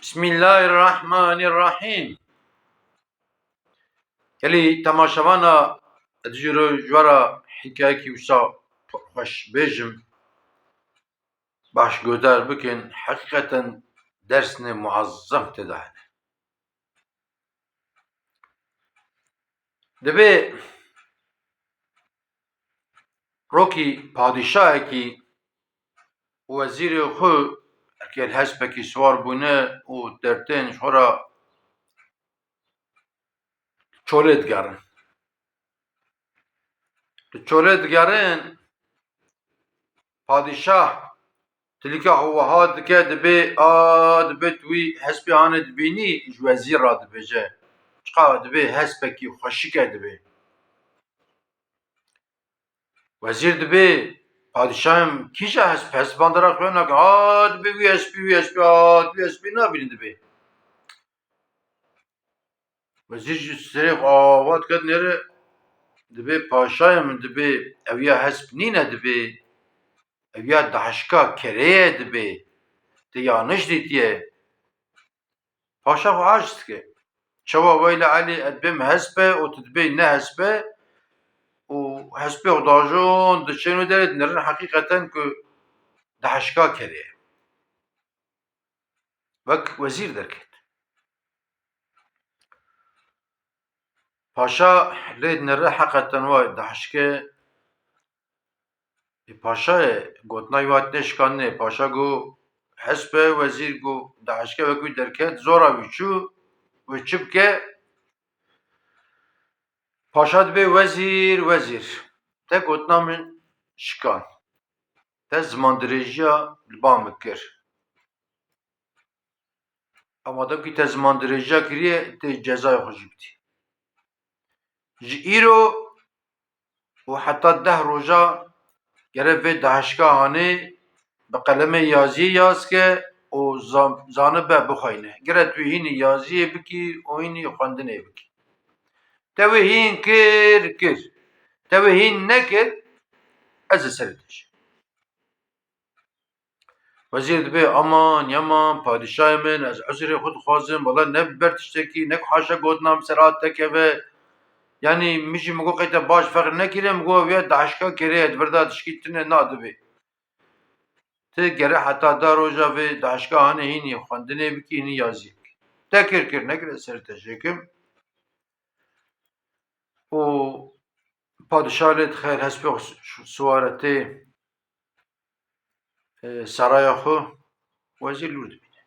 بسم الله الرحمن الرحیم. کلی تماشاوانا دجورو جوارا حکایه کی وشا خوش بیجم باش گودار بکن حقیقتا درسن معظم تدهن دبی روکی پادشاه کی وزیر خو که الحسب کی سوار بونه و درتین شورا چولد گرن چولد گرن پادشاه تلك هو هاد كاد بي دبي توي حسبي انا دبيني وزير راد بجا شقا دبي حسبكي خشيكا دبي وزير دبي padişahım kişi hesbandıra koyunak debê wî hespî debê hespî nabînin dibê wezîr ji serê ava dike nêre dibê paşayê min dibê ev ya hesp nîne dibê ev ya dihişka kereyê dibê te yanîş dîtiye paşa xwe aciz dike çawa weyli Elî edbêm hespe û tu dibê ne hespe û hespê xwe dajon diçên wê derê dinirin heqîqeten ku dihişka kereyê wek wezîr derket. Paşa lê dinire heqeten wayê dihişke paşayê gotinayê we tê şikanînê paşa got hespe wezîr got dihişke wek wî derket zora wî çû wê çi bike paşa dibê wezîr te gotina min şikan te zimandirêjiya li ba min kir ama demkî te zimandirêjiya kiriye tê cezayê xwe jî bidî ji îro û heta 10 roja gerek vê dihişka hanê bi qelemê yaziyê yazke û zanibe bixweyne gerek tu hînî yaziyê bikî û hînî xwendinê bikî te wê hîn kir te wê hîn nekir ez ê serê te çêkim. Wezîr dibe aman yaman padişahê min ez ezrê xwe dixwazim wela ne ber tiştekî ne ku haşa gotina min ser hat tekeve yanî min jî migot qey te baş feqir nekiriye migot ev ya dihişka kereyê birda tişkî tune na dibe tu gerek heta 10 roja vê dihişka hanê hînî xwendinê bikî hînî yaziyê bikî te kir nekir ez serê te çêkim û padişah lê dixeyr hespê xwe siware tê seraya xwe wezîr lûr dibîne.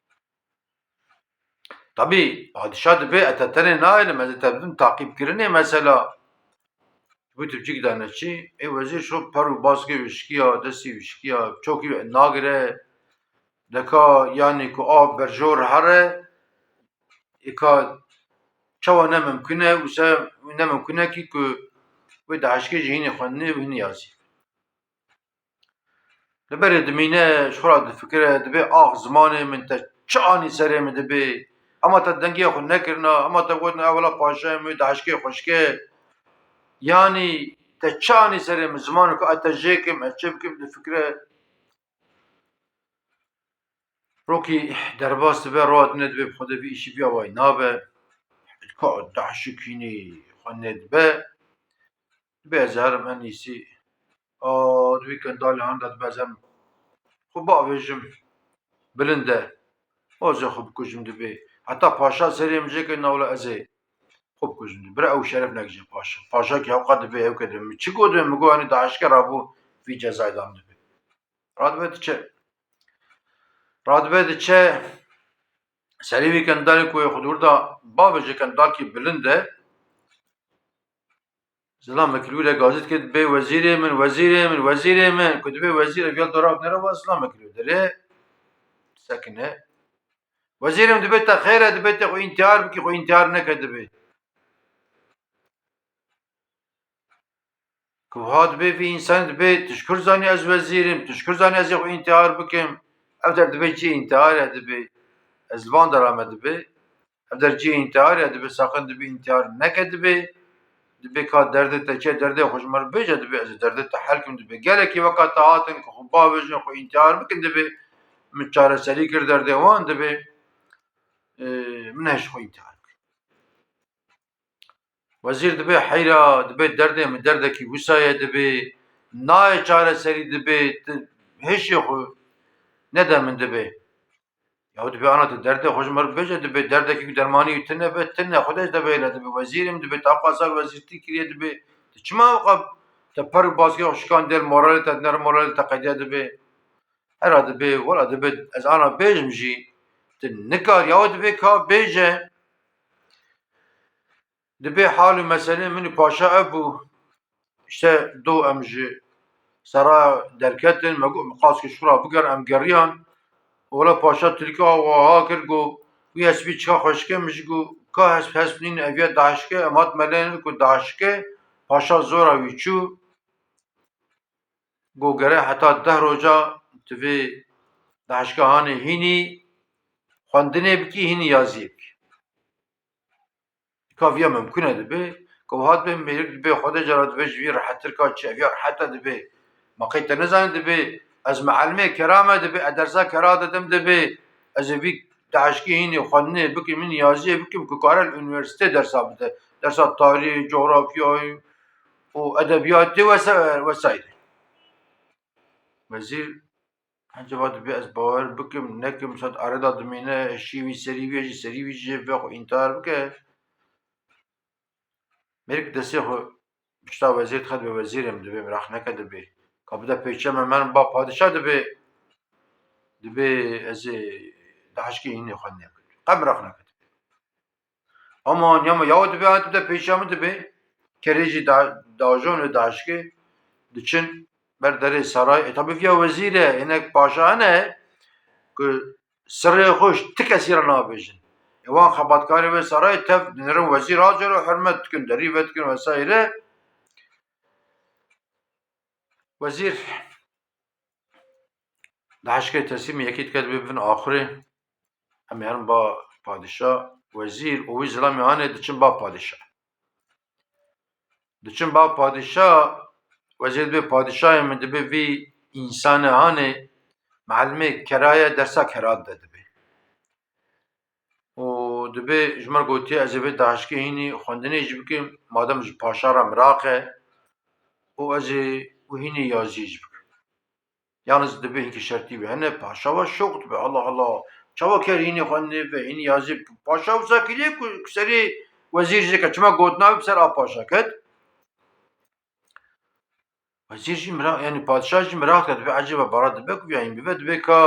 Tabî padişah dibe ez te tenê naelim ez ê te bidim taqîbkirinê mesela wî tu bicik dane çi ê wezîr şo per û baskê wişkiya destê wişkiya çokî nagire dika yanî ku av berjor here êka çawa nemimkün e wisa nemimkün e kî ku wê dihişkê jî hînî xwendinê û hînî yaziyê li berê dimîne ji xwe re difikire dibe ax zimanê min te çi anî serê min dibe hema te dengê xwe nekirina hema te gotina wela paşayê min dihişkê xweşke yanî te çi anî serê min zimanê ku ez te jêkim ez çê bikim difikire rokî derbas dibe rahatine dibe bi xwe de vî îşî vîya wayî nabe ka dihişik hînî xwendinê dibe dibe ez ê herim en îsî di vî kendalê handa dibe ez herim xwe biavêjim bilind e ez ê xwe bikujim dibe heta paşa serê min jêkirina wela ez ê xwe bikujim dibe bire ew şeref nekije paşa ki hewqa dibe hewke dibe min çi got min got yanî dihişke rabû vî cezayê dan dibe radibe diçe serê vî kendalê ku xwe dûrda bavêje kendalkî bilind e zilam mekilûre gazî dike dibe wezîrê min ku dibe wezîr ev ya dorak nerava zilam mekilû derê sekine wezîrê min dibe te xêr e dibe te xwe întihar bikî xwe întihar neke dibe ku ha dibe vî însanî dibe tişkir zanî ez wezîrim tişkir zanî ez ê xwe întihar bikim ev der dibe cî întihar e dibe ez li van dera me dibe ev der cî întihar e dibe saqin dibe întihar neke dibe dibe ka derdê te çi derdê xwe ji me re bêje dibe ez ê derdê te hel kim dibe gelekî weka te hatin ku xwe bavêjin xwe întihar bikin dibe min çareserî kir derdê wan dibe من هش خو امتحان وزیر دبی حیرا دبی درده من درده کی وسایه دبی نای چاره سری دبی هشی خو نده من دبی یا دبی آنا درده خوش مر بجه دبی درده کی درمانی تنه به تنه خودش دبی لا دبی وزیرم دبی تاقا سال وزیرتی کریه دبی چما وقت تپر بازگی خوشکان دل مورال تا نر مورال تا قیده دبی هر دبی ولا دبی از آنا بیجم جی نکار یا دبی کا بیجه دبی حال مثلا من پاشا ابو işte دو امجی سرا درکتن مقاس که شورا بگر ام گریان ولا پاشا ترکی آوا کر گو وی اسبی چا خوشکه مجگو که حسب نین اویا داشکه امات ملین کو داشکه پاشا زورا ویچو گو گره حتی 10 روزا توی داشکه هانی هینی خواندنه بکی هینی یازی بکی کافیه ممکنه دبی که هات به میرک دبی خود جرات بهش وی راحتر که چه اویا راحت دبی مقیت نزان دبی از معلمه کرامه دبی ادرسا کرا دادم دبی از وی داشکی هینی خواندنه بکی من یازی بکیم که کارل üniversite درسا بده درسا تاریخ جغرافیا و ادبیات وسایل وزیر acaba دبی از باور بکیم نکیم صد arada دمینه شیوی سریوی جه بخو انتحار بکه میرک دستی خو بشتا وزیر خد به وزیرم دبی مراخ نکه دبی کابده پیچه من با پادشاه دبی از داشکی اینی خود نکد قم مراخ نکد اما نیام یاو دبی آن دبی پیچه من دبی کریجی داجون و داشکی دچن بر دره سرای tabi via وزیره اینک پاشا نه که سر خوش تک اسیر نابیجن وان خبرکاری و سرای تف نرم وزیر آجر و حرمت کن دری وت کن وسایره وزیر داشکی تسلیم یکیت کد ببین آخره همیان با پادشاه وزیر اوی زلامی آنه دچن با پادشاه وزیر به پادشاه من دبی وی انسان آنه معلمه کرایه درسا کراد داده بی و دبی جمر گوتی از وی داشکی هینی خوندنه جی بکیم مادم جی پاشا را مراقه و از و هینی یازی جی بکیم yalnız دبی هنگی شرطی بی هنه پاشا و شوق دبی الله الله çava ker hini خوندنه به هینی یازی پاشا و ساکیلی کسری وزیر جی که چما گوتناوی بسر آ پاشا کد وزیر جی مراق yani padişah جی مراق کرد به عجیبه برا دبی که بیاین بیوه دبی که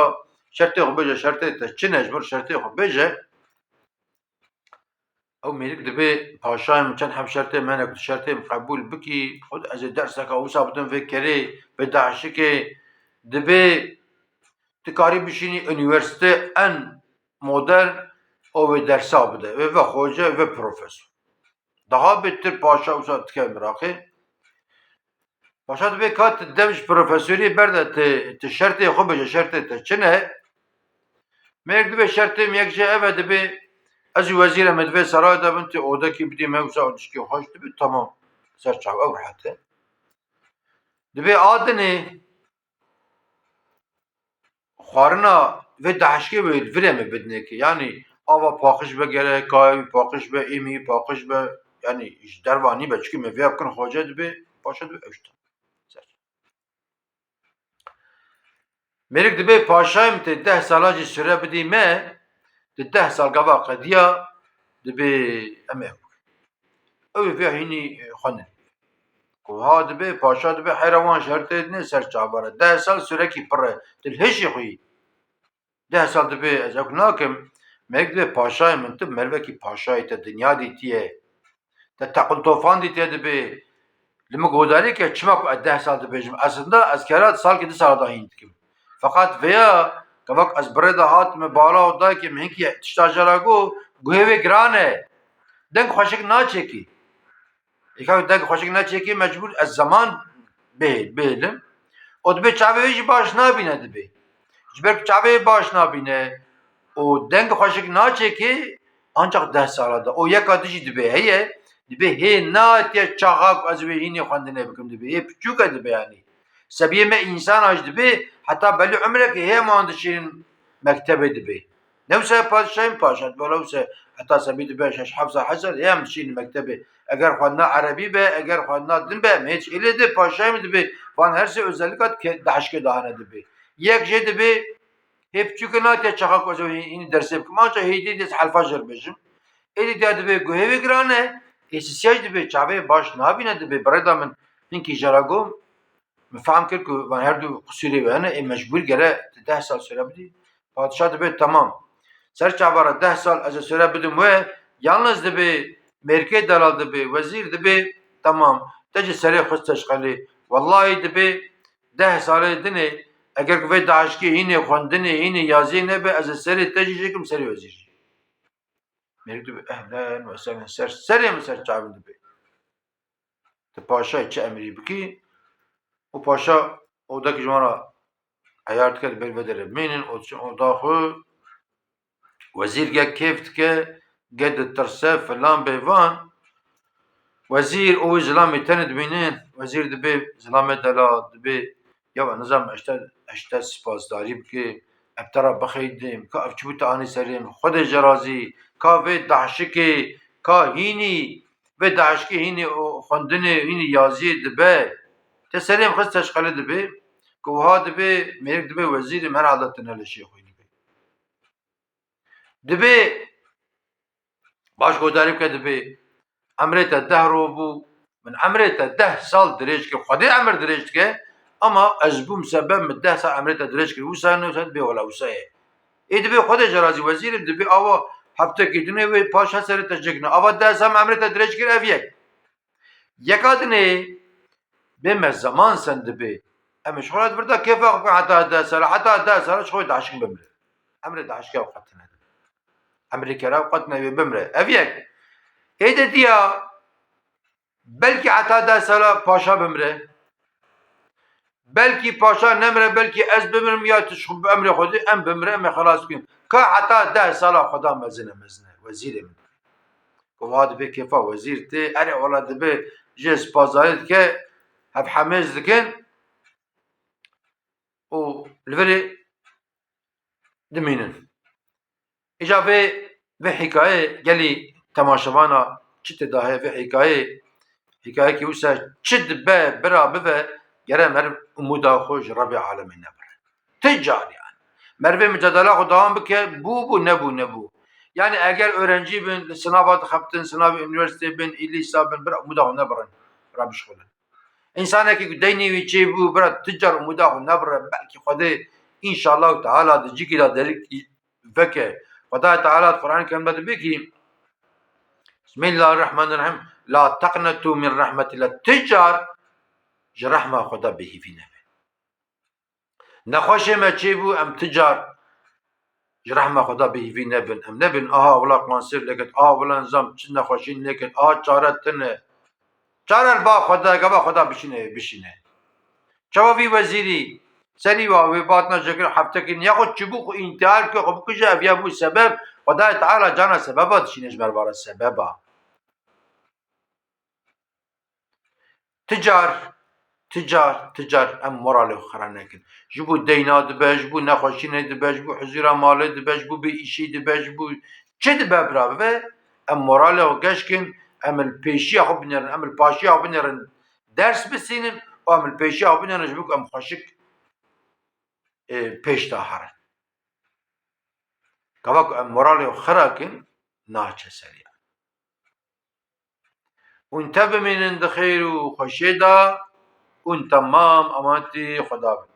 شرطی خو بجه شرطی تا چی نجبر شرطی خو بجه او میرک دبی پاشایم چند هم شرطی منک شرطی قبول بکی خود از درس که او ثابتن فکری به داعش که دبی تکاری بشینی üniversite en modern o ve dersa bide ve hoca ve profesör. Daha beter paşa uzat ke merakı. Paşa dibê kat demiş profesörî berde te şertê xwe bije şertê te çi ne? Mêrek dibe şertê yek ji ev e dibê ez û wezîr me divê seraya de bin tê odekî bidî me wisa tişkî xweş dibî temam ser çav ew rehet e. Dibê adinê xwarina vê dehşkê virê me bidinekê yanî ava paqij be gerek kayî paqij be îmî paqij be yanî ji derva nîbe çikî me vêya bikin xweca dibê paşa dibê ew Mêrek dibe paşayım te 10 sala jî süre bidî me di 10 sal gava qediya dibe em ew ew vê hînî xwendin ku ha dibe paşa dibe heyra wan şertê ne ser çavare 10 sal sürekî pir e til hişî xwî 10 sal dibe ez ew nakim mêrek dibe paşayê min tu mervekî paşayê te dinya dîtiye te teqil tofan dîtiye dibe li min godarî ke çima ku ez 10 sal dibêjim aslında ez kera salkê 2 sala dahîn dikim Fakat veya kavak az breda hat me bala o da ki menki tiştajara go guheve grane denk xoşik na çeki ekav denk xoşik na çeki mecbur az zaman belim o dibe çave ji baş na bine dibe jber çave baş na bine o denk xoşik na çeki ancak 10 salada o yeka dişi dibe heye dibe he na te çağak az ve hini xandine bikim dibe hep küçük dibe yani Sebiye me insan aj dibe hatta belli ömrek he man dişin mektebe dibe. نفسه پادشاهیم پاشد ولوسه حتی سبید به شش حفظ حسن هم شین مکتبی اگر خوانا عربی به اگر خوانا دین به میچ ایلی de پاشاهیم de وان هر سه özellikat که دهشک دهانه de یک جد به hep çünkü nate çakak o این derse بکم هیدی دست حلفا جر بجم ایلی de به گوهی گرانه اساسیاج de çave baş nabine de بردا من اینکی جراگم فهم کرد که وان هر دو قصوری بهنه مجبور گره 10 سال süre بدی پادشاه de tamam سر çavara 10 سال از süre بدم و yalnız de merkez dalal de vezir de tamam teci seri خود تشغلی والله de 10 سال dine eğer ki daşki yine khondine yine yazı ne be az seri teci çekim seri vezir merkez de ehlen ve sehlen seri mi ser çavin de te paşa içi emri biki o paşa odaki jmara ayart ked belvedere minin o daxu وزیر گه کفت که گد ترسه فلان بیوان وزیر او زلامی تند بینن وزیر دبی زلامی دلا دبی یا نظام اشتا سپاسداری بکی ابترا بخیدیم که افچو تانی سریم خود جرازی که وی دحشکی که هینی وی دحشکی هینی خوندنی هینی یازی دبی تسریم خست تشغلی دبی که وها دبی میرک دبی وزیر مر عادتنا لشی خوی دبی باش گوداری که دبی عمرت 10 رو بو من عمرت 10 سال دريج که خودی عمر دريج که اما از بوم سبب من 10 سال عمرت دريج که وسانه وسد بي ولا وسایه ای دبی خود جرازی وزیر دبی آوا هفته کی دنه و پاشا سر تجگنه آوا 10 سال عمرت دريج که افیک یکادنه بم زمان سند بی امش خلات بردا كيف حتى 10 سال حتى 10 سال شوي داشين بمره عمر داشكه وقتنا امریکا وقتنا بمره افیک ایده دیا belki hatta 10 sala paşa bimre belki paşa nemre belki ez bimirim ya tuşkum emre khudi em bimre em khalas kim ka hatta 10 sala khuda mezine vezirim kuvad be kefa vezir te are ola be jes pazayet ke hep hamez dikin o lveri diminin icave ve hikaye geli temaşavana çite dahi ve hikaye ki usa çid be bera be gere mer umuda hoş Rabbi alemin neber. Ticcar yani. Merve mücadele devam bike bu ne bu. Yani eğer öğrenci bin sınavat kaptın sınav üniversite bin ilisa bin bir umuda neber. Rabbi şkule. İnsana ki deyni viçi bu bir ticcar umuda neber belki khode inşallah Teala de cikila delik veke. Khada Teala Kur'an-ı Kerim'de diyor ki Bismillahirrahmanirrahim. La taqnatu min rahmetillah. Ticcar جرحمه خدا بهیفی نبه نخواشه ما چه بو ام تجار جرحمه خدا بهیفی نبن ام نبن آها ولا قانسر لکت آها ولا نظام چه نخواشین لکت آها چارت تنه چاره با خدا گبا خدا بشینه جوابی وزیری سری و باتنا شکر هفته که نخواد چبوک انتحال که خب کجا افیا بو سبب خدا تعالی جانا سببات شینش برباره سببا تجار ام moral خرانه کن جبو دینا دبه جبو نخوشینه دبه جبو حضور ماله دبه جبو بی ایشی دبه جبو چه دبه برابه و ام moral گش کن ام الپیشی خوب بنرن ام الپاشی خوب بنرن درس بسینن و ام الپیشی خوب بنرن جبو ام خوشک پیش داهرن کواک ام moral خرا کن ناچه سریع وانتبه من خیر و خوشی دا اون تمام امانتی خدا